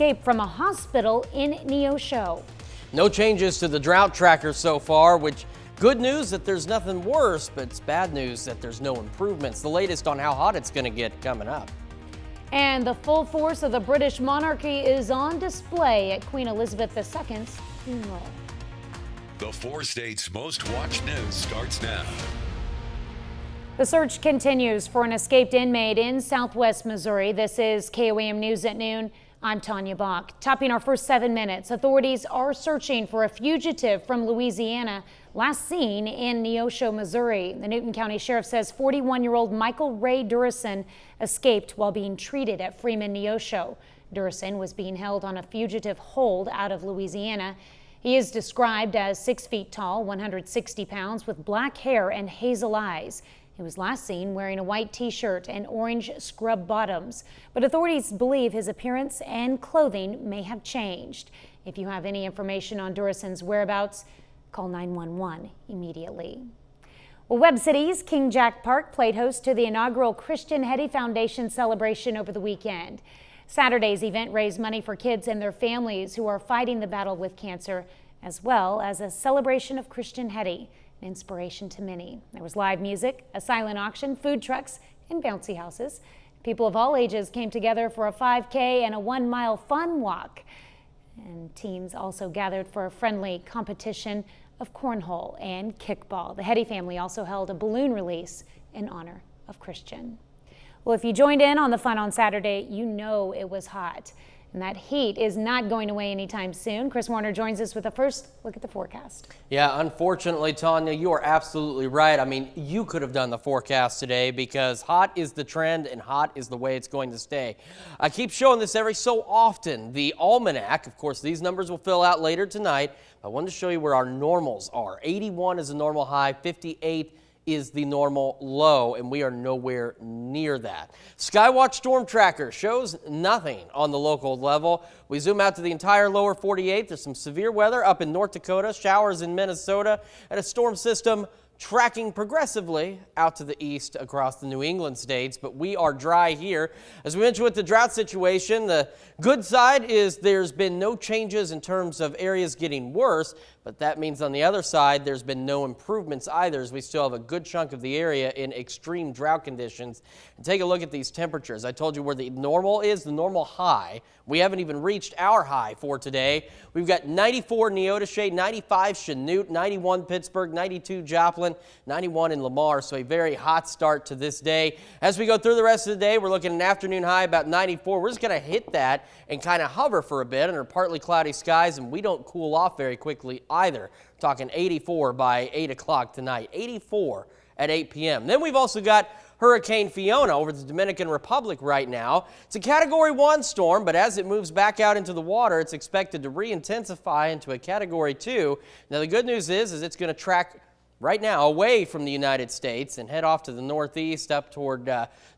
Escape from a hospital in Neosho. No changes to the Drought Tracker so far, which good news that there's nothing worse, but it's bad news that there's no improvements. The latest on how hot it's going to get coming up. And the full force of the British monarchy is on display at Queen Elizabeth II's funeral. The 4 states' most watched news starts now. The search continues for an escaped inmate in southwest Missouri. This is KOAM News at noon. I'm Tanya Bach. Topping our first 7 minutes, authorities are searching for a fugitive from Louisiana last seen in Neosho, Missouri. The Newton County Sheriff says 41-year-old Michael Ray Durison escaped while being treated at Freeman, Neosho. Durison was being held on a fugitive hold out of Louisiana. He is described as 6 feet tall, 160 pounds, with black hair and hazel eyes. He was last seen wearing a white t-shirt and orange scrub bottoms, but authorities believe his appearance and clothing may have changed. If you have any information on Durison's whereabouts, call 911 immediately. Well, Webb City's King Jack Park played host to the inaugural Christian Heady Foundation celebration over the weekend. Saturday's event raised money for kids and their families who are fighting the battle with cancer, as well as a celebration of Christian Heady. Inspiration to many. There was live music, a silent auction, food trucks, and bouncy houses. People of all ages came together for a 5K and a 1-mile fun walk. And teams also gathered for a friendly competition of cornhole and kickball. The Heady family also held a balloon release in honor of Christian. Well, if you joined in on the fun on Saturday, you know it was hot. And that heat is not going away anytime soon. Chris Warner joins us with a first look at the forecast. Yeah, unfortunately, Tanya, you are absolutely right. I mean, you could have done the forecast today because hot is the trend and hot is the way it's going to stay. I keep showing this every so often. The almanac, of course, these numbers will fill out later tonight. I wanted to show you where our normals are. 81 is the normal high, 58 is the normal low, and we are nowhere near that. Skywatch storm tracker shows nothing on the local level. We zoom out to the entire lower 48. There's some severe weather up in North Dakota, showers in Minnesota, and a storm system tracking progressively out to the east across the New England states, but we are dry here. As we mentioned with the drought situation, the good side is there's been no changes in terms of areas getting worse, but that means on the other side, there's been no improvements either, as we still have a good chunk of the area in extreme drought conditions. And take a look at these temperatures. I told you where the normal is, the normal high. We haven't even reached our high for today. We've got 94 Neodesha, 95 Chanute, 91 Pittsburgh, 92 Joplin, 91 in Lamar, so a very hot start to this day. As we go through the rest of the day, we're looking at an afternoon high about 94. We're just going to hit that and kind of hover for a bit under partly cloudy skies, and we don't cool off very quickly either. We're talking 84 by 8 o'clock tonight, 84 at 8 p.m. Then we've also got Hurricane Fiona over the Dominican Republic right now. It's a Category 1 storm, but as it moves back out into the water, it's expected to re-intensify into a Category 2. Now, the good news is it's going to track right now away from the United States and head off to the northeast up toward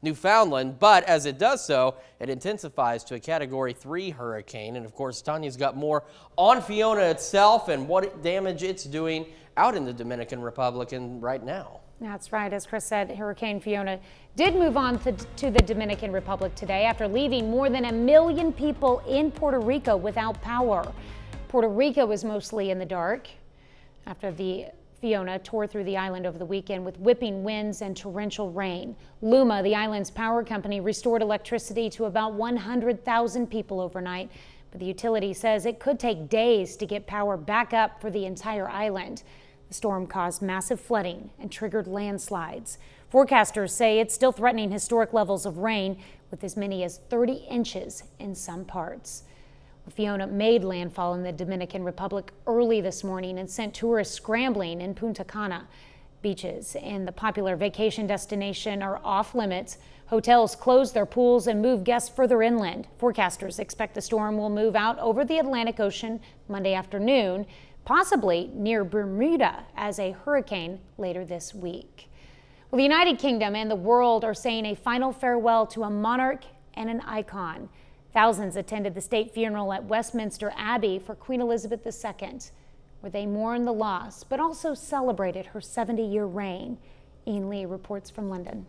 Newfoundland. But as it does so, it intensifies to a Category 3 hurricane. And of course, Tanya's got more on Fiona itself and what damage it's doing out in the Dominican Republic right now. That's right. As Chris said, Hurricane Fiona did move on to the Dominican Republic today after leaving more than 1 million people in Puerto Rico without power. Puerto Rico was mostly in the dark after the Fiona tore through the island over the weekend with whipping winds and torrential rain. Luma, the island's power company, restored electricity to about 100,000 people overnight, but the utility says it could take days to get power back up for the entire island. The storm caused massive flooding and triggered landslides. Forecasters say it's still threatening historic levels of rain with as many as 30 inches in some parts. Fiona made landfall in the Dominican Republic early this morning and sent tourists scrambling in Punta Cana. Beaches in the popular vacation destination are off limits. Hotels closed their pools and moved guests further inland. Forecasters expect the storm will move out over the Atlantic Ocean Monday afternoon, possibly near Bermuda as a hurricane later this week. Well, the United Kingdom and the world are saying a final farewell to a monarch and an icon. Thousands attended the state funeral at Westminster Abbey for Queen Elizabeth II, where they mourned the loss, but also celebrated her 70-year reign. Ian Lee reports from London.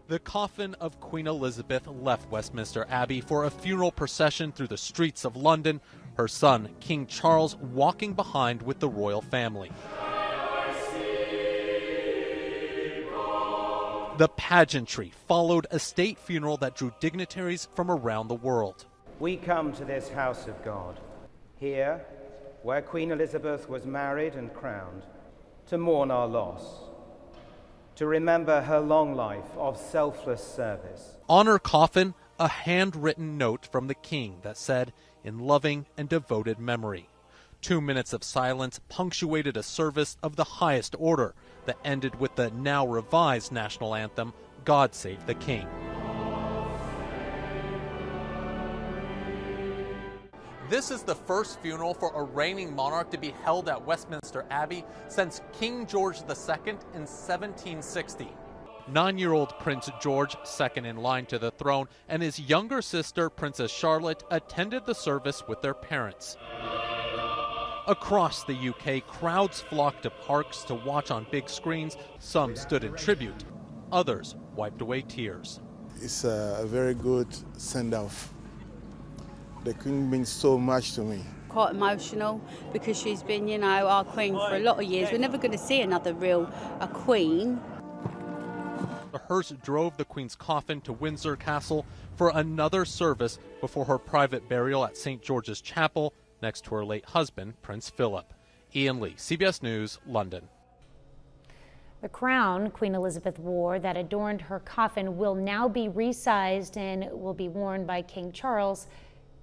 The coffin of Queen Elizabeth left Westminster Abbey for a funeral procession through the streets of London, her son, King Charles, walking behind with the royal family. The pageantry followed a state funeral that drew dignitaries from around the world. We come to this house of God, here where Queen Elizabeth was married and crowned, to mourn our loss, to remember her long life of selfless service. On her coffin, a handwritten note from the king that said, "In loving and devoted memory." 2 minutes of silence punctuated a service of the highest order that ended with the now revised national anthem, "God Save the King." This is the first funeral for a reigning monarch to be held at Westminster Abbey since King George II in 1760. 9-year-old Prince George, second in line to the throne, and his younger sister, Princess Charlotte, attended the service with their parents. Across the UK, crowds flocked to parks to watch on big screens. Some stood in tribute. Others wiped away tears. It's a very good send-off. The Queen means so much to me. Quite emotional because she's been, our Queen for a lot of years. We're never going to see another a Queen. The hearse drove the Queen's coffin to Windsor Castle for another service before her private burial at St. George's Chapel next to her late husband, Prince Philip. Ian Lee, CBS News, London. The crown Queen Elizabeth wore that adorned her coffin will now be resized and will be worn by King Charles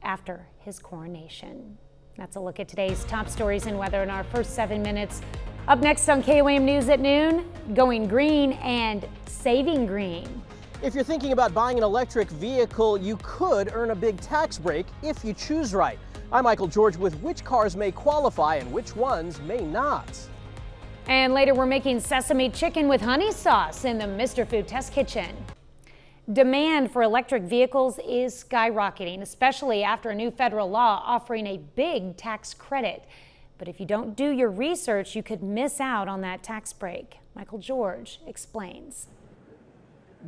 after his coronation. That's a look at today's top stories and weather in our first 7 minutes. Up next on KOAM News at noon, going green and saving green. If you're thinking about buying an electric vehicle, you could earn a big tax break if you choose right. I'm Michael George with which cars may qualify and which ones may not. And later we're making sesame chicken with honey sauce in the Mr. Food Test Kitchen. Demand for electric vehicles is skyrocketing, especially after a new federal law offering a big tax credit. But if you don't do your research, you could miss out on that tax break. Michael George explains.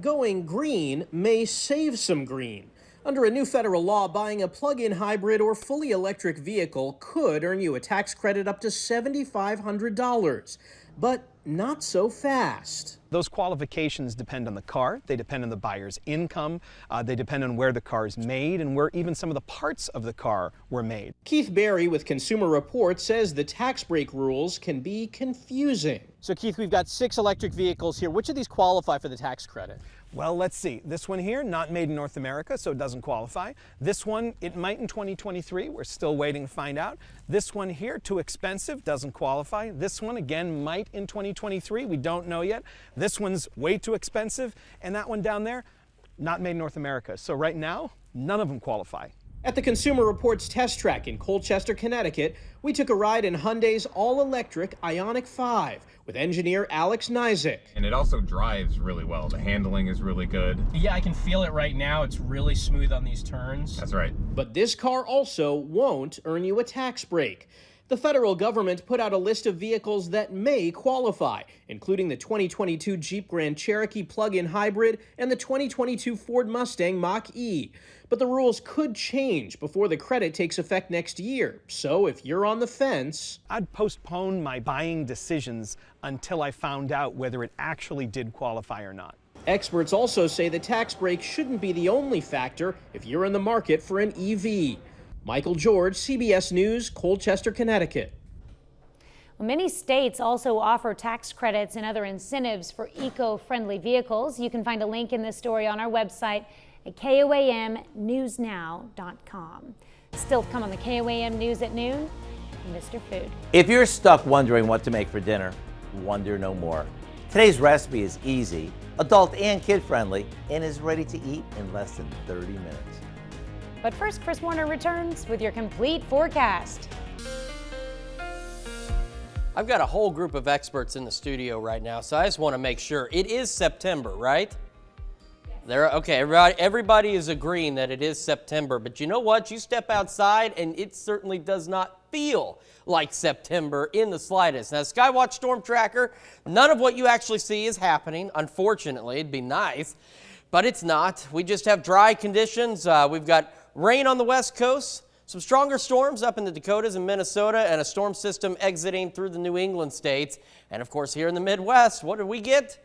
Going green may save some green. Under a new federal law, buying a plug-in hybrid or fully electric vehicle could earn you a tax credit up to $7,500, but not so fast. Those qualifications depend on the car, they depend on the buyer's income, they depend on where the car is made and where even some of the parts of the car were made. Keith Berry with Consumer Reports says the tax break rules can be confusing. So Keith, we've got 6 electric vehicles here. Which of these qualify for the tax credit? Well, let's see. This one here, not made in North America, so it doesn't qualify. This one, it might in 2023. We're still waiting to find out. This one here, too expensive, doesn't qualify. This one, again, might in 2023. We don't know yet. This one's way too expensive. And that one down there, not made in North America. So right now, none of them qualify. At the Consumer Reports test track in Colchester, Connecticut, we took a ride in Hyundai's all-electric Ionic 5 with engineer Alex Nizick. And it also drives really well. The handling is really good. Yeah, I can feel it right now. It's really smooth on these turns. That's right. But this car also won't earn you a tax break. The federal government put out a list of vehicles that may qualify, including the 2022 Jeep Grand Cherokee plug-in hybrid and the 2022 Ford Mustang Mach-E. But the rules could change before the credit takes effect next year. So if you're on the fence, I'd postpone my buying decisions until I found out whether it actually did qualify or not. Experts also say the tax break shouldn't be the only factor if you're in the market for an EV. Michael George, CBS News, Colchester, Connecticut. Well, many states also offer tax credits and other incentives for eco-friendly vehicles. You can find a link in this story on our website at KOAMnewsnow.com. Still to come on the KOAM News at noon, Mr. Food. If you're stuck wondering what to make for dinner, wonder no more. Today's recipe is easy, adult and kid-friendly, and is ready to eat in less than 30 minutes. But first, Chris Warner returns with your complete forecast. I've got a whole group of experts in the studio right now, so I just want to make sure. It is September, right? Okay, everybody is agreeing that it is September, but you know what? You step outside and it certainly does not feel like September in the slightest. Now, Skywatch Storm Tracker, none of what you actually see is happening. Unfortunately, it'd be nice, but it's not. We just have dry conditions. We've got rain on the west coast, some stronger storms up in the Dakotas and Minnesota, and a storm system exiting through the New England states. And of course, here in the Midwest, what did we get?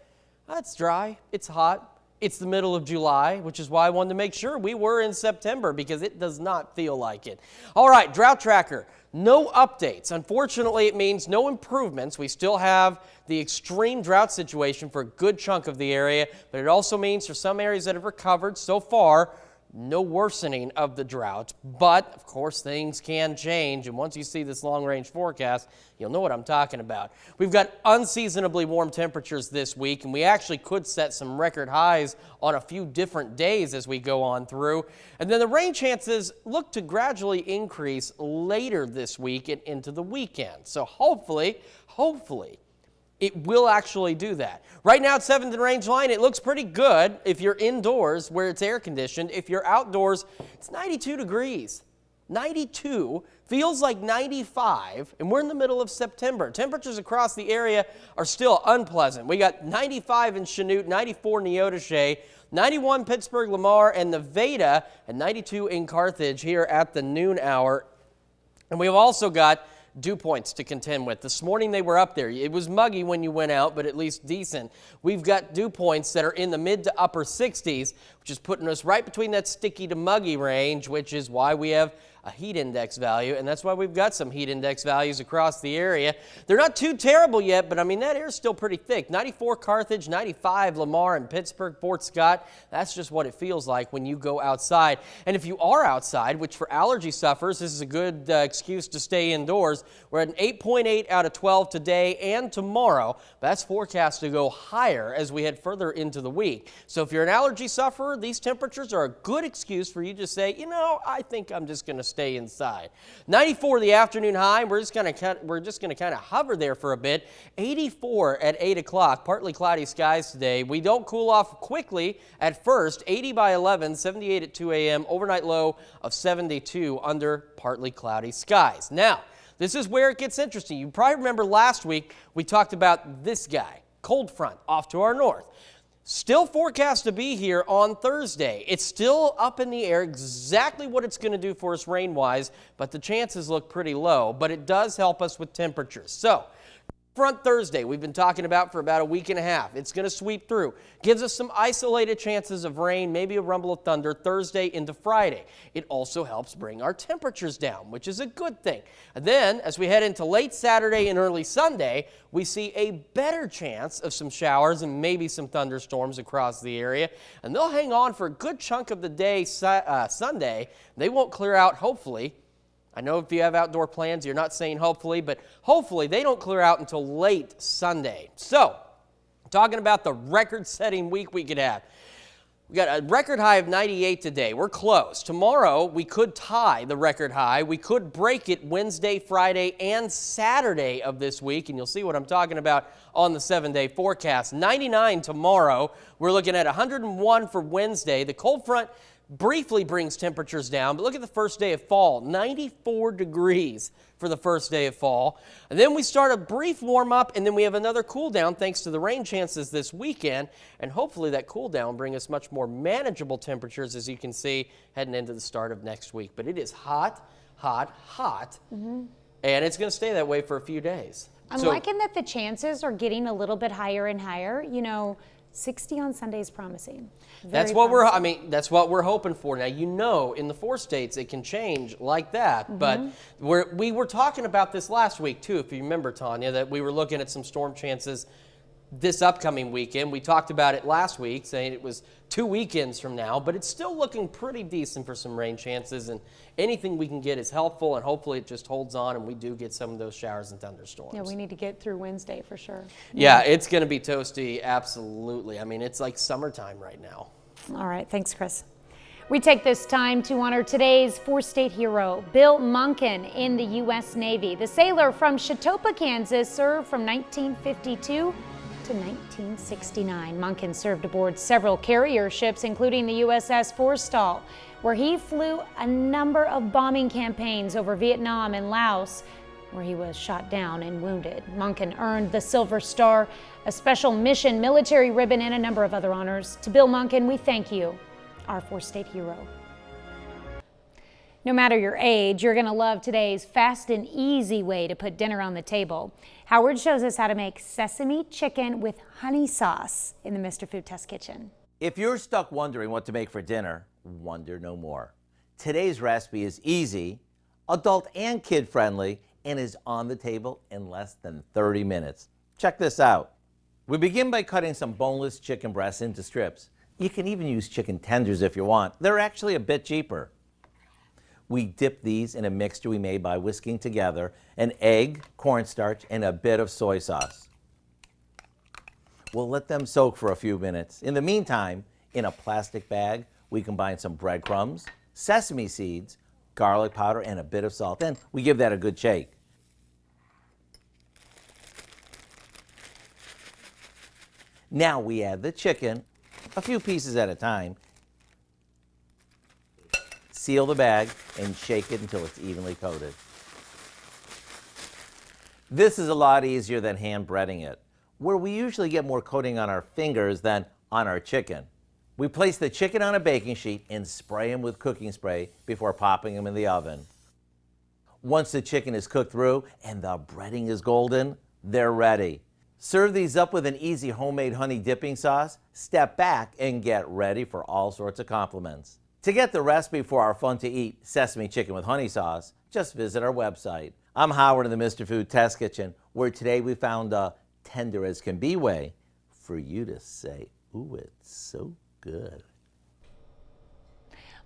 It's dry, it's hot. It's the middle of July, which is why I wanted to make sure we were in September, because it does not feel like it. All right, Drought Tracker, no updates. Unfortunately, it means no improvements. We still have the extreme drought situation for a good chunk of the area, but it also means for some areas that have recovered so far, no worsening of the drought. But, of course, things can change, and once you see this long-range forecast, you'll know what I'm talking about. We've got unseasonably warm temperatures this week, and we actually could set some record highs on a few different days as we go on through. And then the rain chances look to gradually increase later this week and into the weekend. So hopefully, it will actually do that. Right now at 7th range line, it looks pretty good if you're indoors where it's air conditioned. If you're outdoors, it's 92 degrees. 92 feels like 95, and we're in the middle of September. Temperatures across the area are still unpleasant. We got 95 in Chanute, 94 Neodesha, 91 Pittsburgh, Lamar, and Nevada, and 92 in Carthage here at the noon hour. And we've also got dew points to contend with. This morning they were up there. It was muggy when you went out, but at least decent. We've got dew points that are in the mid to upper 60s, which is putting us right between that sticky to muggy range, which is why we have a heat index value, and that's why we've got some heat index values across the area. They're not too terrible yet, but I mean, that air is still pretty thick. 94 Carthage, 95 Lamar and Pittsburgh, Fort Scott. That's just what it feels like when you go outside. And if you are outside, which for allergy sufferers, this is a good excuse to stay indoors. We're at an 8.8 out of 12 today and tomorrow. That's forecast to go higher as we head further into the week. So if you're an allergy sufferer, these temperatures are a good excuse for you to say, you know, I think I'm just going to stay inside. 94 the afternoon high. We're just going to kind of hover there for a bit. 84 at 8 o'clock. Partly cloudy skies today. We don't cool off quickly at first. 80 by 11, 78 at 2 a.m. Overnight low of 72 under partly cloudy skies. Now, this is where it gets interesting. You probably remember last week we talked about this guy, cold front off to our north. Still forecast to be here on Thursday. It's still up in the air exactly what it's going to do for us rain-wise, but the chances look pretty low, but it does help us with temperatures. So, front Thursday, we've been talking about for about a week and a half. It's going to sweep through. Gives us some isolated chances of rain, maybe a rumble of thunder Thursday into Friday. It also helps bring our temperatures down, which is a good thing. And then, as we head into late Saturday and early Sunday, we see a better chance of some showers and maybe some thunderstorms across the area. And they'll hang on for a good chunk of the day Sunday. They won't clear out, hopefully. I know if you have outdoor plans, you're not saying hopefully, but hopefully they don't clear out until late Sunday. So, talking about the record-setting week we could have. We got a record high of 98 today. We're close. Tomorrow, we could tie the record high. We could break it Wednesday, Friday, and Saturday of this week, and you'll see what I'm talking about on the 7-day forecast. 99 tomorrow. We're looking at 101 for Wednesday. The cold front briefly brings temperatures down, but look at the first day of fall, 94 degrees for the first day of fall. And then we start a brief warm up, and then we have another cool down thanks to the rain chances this weekend, and hopefully that cool down will bring us much more manageable temperatures, as you can see, heading into the start of next week. But it is hot, hot, hot, and it's going to stay that way for a few days. I'm liking that the chances are getting a little bit higher and higher. You know, 60 on Sunday is promising. That's what that's what we're hoping for. Now, you know, in the 4 states, it can change like that. But we were talking about this last week, too, if you remember, Tanya, that we were looking at some storm chances this upcoming weekend. We talked about it last week, saying it was 2 weekends from now, but it's still looking pretty decent for some rain chances, and anything we can get is helpful, and hopefully it just holds on and we do get some of those showers and thunderstorms. Yeah, we need to get through Wednesday for sure. Yeah, it's going to be toasty, absolutely. I mean, it's like summertime right now. All right, thanks, Chris. We take this time to honor today's 4-state hero, Bill Monken in the U.S. Navy. The sailor from Chautauqua, Kansas, served from 1952 to 1969. Monken served aboard several carrier ships, including the USS Forrestal. where he flew a number of bombing campaigns over Vietnam and Laos, where he was shot down and wounded. Monken earned the Silver Star, a special mission military ribbon, and a number of other honors. To Bill Monken, we thank you, our four-state hero. No matter your age, you're going to love today's fast and easy way to put dinner on the table. Howard shows us how to make sesame chicken with honey sauce in the Mr. Food Test Kitchen. If you're stuck wondering what to make for dinner, wonder no more. Today's recipe is easy, adult and kid friendly, and is on the table in less than 30 minutes. Check this out. We begin by cutting some boneless chicken breasts into strips. You can even use chicken tenders if you want. They're actually a bit cheaper. We dip these in a mixture we made by whisking together an egg, cornstarch, and a bit of soy sauce. We'll let them soak for a few minutes. In the meantime, in a plastic bag, we combine some breadcrumbs, sesame seeds, garlic powder, and a bit of salt. Then we give that a good shake. Now we add the chicken, a few pieces at a time. Seal the bag and shake it until it's evenly coated. This is a lot easier than hand breading it, where we usually get more coating on our fingers than on our chicken. We place the chicken on a baking sheet and spray them with cooking spray before popping them in the oven. Once the chicken is cooked through and the breading is golden, they're ready. Serve these up with an easy homemade honey dipping sauce, step back, and get ready for all sorts of compliments. To get the recipe for our fun-to-eat sesame chicken with honey sauce, just visit our website. I'm Howard in the Mr. Food Test Kitchen, where today we found a tender-as-can-be way for you to say, ooh, it's so good.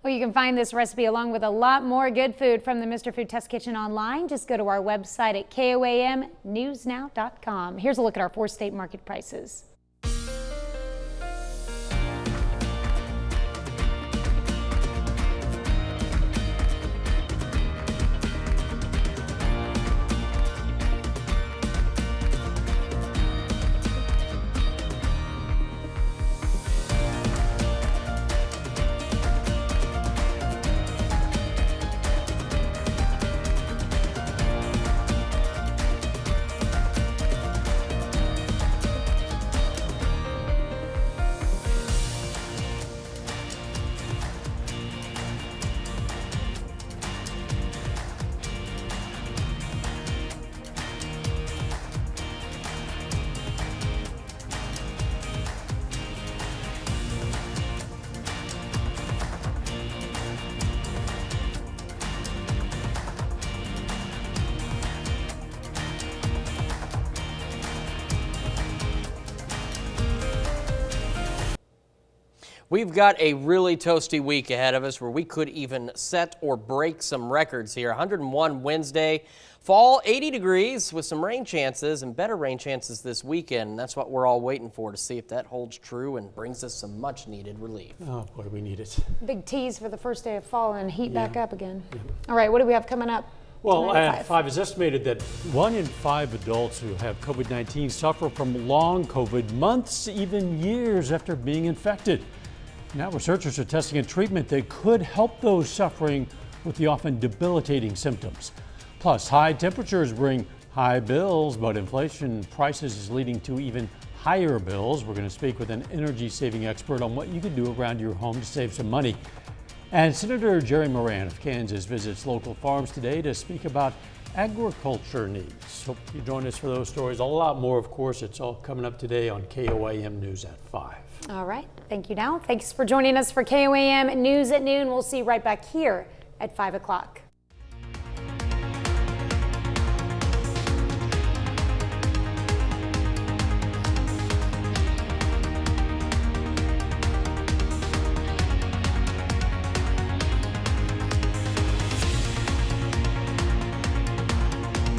Well, you can find this recipe along with a lot more good food from the Mr. Food Test Kitchen online. Just go to our website at KOAMnewsnow.com. Here's a look at our four-state market prices. We've got a really toasty week ahead of us where we could even set or break some records here. 101 Wednesday, fall 80 degrees with some rain chances and better rain chances this weekend. That's what we're all waiting for to see if that holds true and brings us some much needed relief. Oh boy, we need it. Big tease for the first day of fall and heat back up again. All right, what do we have coming up? Well, at 5 it's estimated that 1 in 5 adults who have COVID-19 suffer from long COVID, months, even years after being infected. Now researchers are testing a treatment that could help those suffering with the often debilitating symptoms. Plus, high temperatures bring high bills, but inflation prices is leading to even higher bills. We're going to speak with an energy-saving expert on what you can do around your home to save some money. And Senator Jerry Moran of Kansas visits local farms today to speak about agriculture needs. Hope you join us for those stories. A lot more, of course. It's all coming up today on KOAM News at 5. All right. Thank you, Dow. Thanks for joining us for KOAM News at Noon. We'll see you right back here at 5 o'clock.